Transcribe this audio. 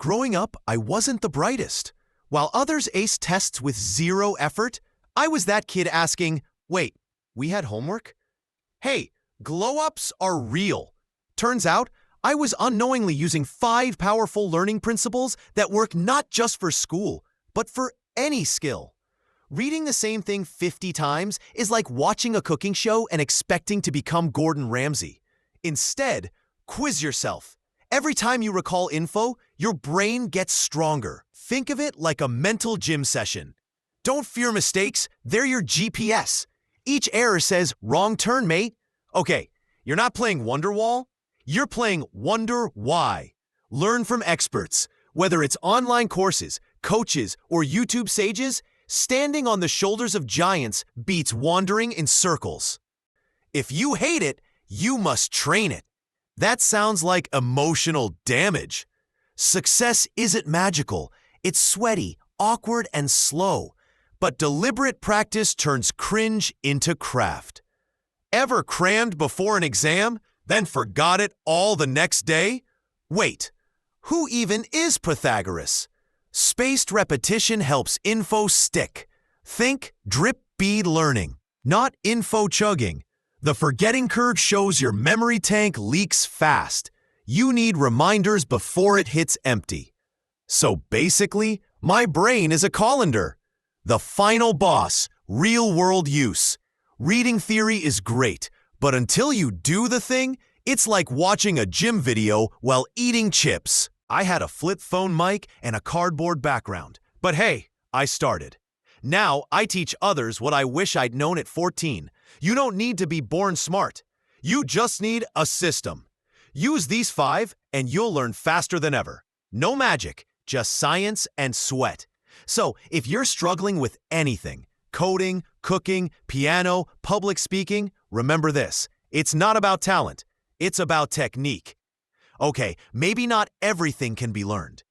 Growing up, I wasn't the brightest. While others aced tests with zero effort, I was that kid asking, wait, we had homework? Hey, glow-ups are real. Turns out, I was unknowingly using 5 powerful learning principles that work not just for school, but for any skill. Reading the same thing 50 times is like watching a cooking show and expecting to become Gordon Ramsay. Instead, quiz yourself. Every time you recall info, your brain gets stronger. Think of it like a mental gym session. Don't fear mistakes, they're your GPS. Each error says, wrong turn, mate. Okay, you're not playing Wonderwall, you're playing Wonder Why. Learn from experts. Whether it's online courses, coaches, or YouTube sages, standing on the shoulders of giants beats wandering in circles. If you hate it, you must train it. That sounds like emotional damage. Success isn't magical. It's sweaty, awkward, and slow. But deliberate practice turns cringe into craft. Ever crammed before an exam, then forgot it all the next day? Wait, who even is Pythagoras? Spaced repetition helps info stick. Think drip bead learning, not info chugging. The forgetting curve shows your memory tank leaks fast. You need reminders before it hits empty. So basically, my brain is a colander. The final boss, real-world use. Reading theory is great, but until you do the thing, it's like watching a gym video while eating chips. I had a flip phone mic and a cardboard background. But hey, I started. Now I teach others what I wish I'd known at 14. You don't need to be born smart. You just need a system. Use these 5 and you'll learn faster than ever. No magic, just science and sweat. So if you're struggling with anything, coding, cooking, piano, public speaking, remember this. It's not about talent. It's about technique. Okay, maybe not everything can be learned,